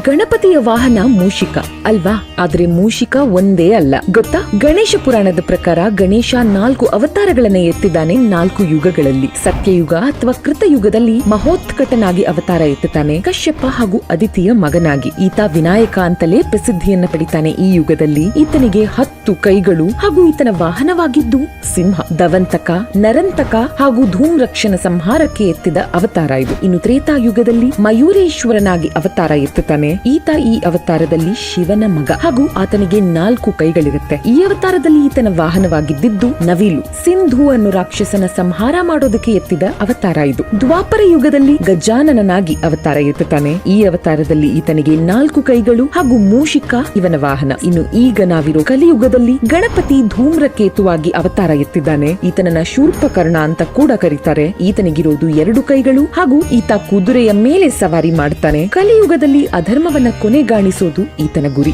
ಗಣಪತಿಯ ವಾಹನ ಮೂಷಿಕ ಅಲ್ವಾ? ಆದ್ರೆ ಮೂಷಿಕ ಒಂದೇ ಅಲ್ಲ ಗೊತ್ತಾ? ಗಣೇಶ ಪುರಾಣದ ಪ್ರಕಾರ ಗಣೇಶ 4 ಅವತಾರಗಳನ್ನ ಎತ್ತಿದ್ದಾನೆ 4 ಯುಗಗಳಲ್ಲಿ. ಸತ್ಯಯುಗ ಅಥವಾ ಕೃತಯುಗದಲ್ಲಿ ಮಹೋತ್ಕಟನಾಗಿ ಅವತಾರ ಎತ್ತುತ್ತಾನೆ, ಕಶ್ಯಪ ಹಾಗೂ ಅದಿತಿಯ ಮಗನಾಗಿ. ಈತ ವಿನಾಯಕ ಅಂತಲೇ ಪ್ರಸಿದ್ಧಿಯನ್ನ ಪಡಿತಾನೆ. ಈ ಯುಗದಲ್ಲಿ ಈತನಿಗೆ 10 ಕೈಗಳು ಹಾಗೂ ಈತನ ವಾಹನವಾಗಿದ್ದು ಸಿಂಹ. ದವಂತಕ, ನರಂತಕ ಹಾಗೂ ಧೂಮ್ರಕ್ಷಣ ಸಂಹಾರಕ್ಕೆ ಎತ್ತಿದ ಅವತಾರ ಇದು. ಇನ್ನು ತ್ರೇತಾಯುಗದಲ್ಲಿ ಮಯೂರೇಶ್ವರನಾಗಿ ಅವತಾರ ಎತ್ತುತ್ತಾನೆ. ಈತ ಈ ಅವತಾರದಲ್ಲಿ ಶಿವನ ಮಗ ಹಾಗೂ ಆತನಿಗೆ 4 ಕೈಗಳಿರುತ್ತೆ. ಈ ಅವತಾರದಲ್ಲಿ ಈತನ ವಾಹನವಾಗಿದ್ದು ನವಿಲು. ಸಿಂಧು ಅನ್ನು ರಾಕ್ಷಸನ ಸಂಹಾರ ಮಾಡೋದಕ್ಕೆ ಎತ್ತಿದ ಅವತಾರ ಇದು. ದ್ವಾಪರ ಯುಗದಲ್ಲಿ ಗಜಾನನನಾಗಿ ಅವತಾರ ಎತ್ತುತ್ತಾನೆ. ಈ ಅವತಾರದಲ್ಲಿ ಈತನಿಗೆ 4 ಕೈಗಳು ಹಾಗೂ ಮೂಷಿಕ ಇವನ ವಾಹನ. ಇನ್ನು ಈಗ ನಾವಿರೋ ಕಲಿಯುಗದಲ್ಲಿ ಗಣಪತಿ ಧೂಮ್ರಕೇತುವಾಗಿ ಅವತಾರ ಎತ್ತಿದ್ದಾನೆ. ಈತನನ್ನ ಶೂರ್ಪಕರ್ಣ ಅಂತ ಕೂಡ ಕರೀತಾರೆ. ಈತನಿಗಿರೋದು 2 ಕೈಗಳು ಹಾಗೂ ಈತ ಕುದುರೆಯ ಮೇಲೆ ಸವಾರಿ ಮಾಡ್ತಾನೆ. ಕಲಿಯುಗದಲ್ಲಿ ಅಧರ್ಮವನ್ನ ಕೊನೆಗಾಣಿಸೋದು ಈತನ ಗುರಿ.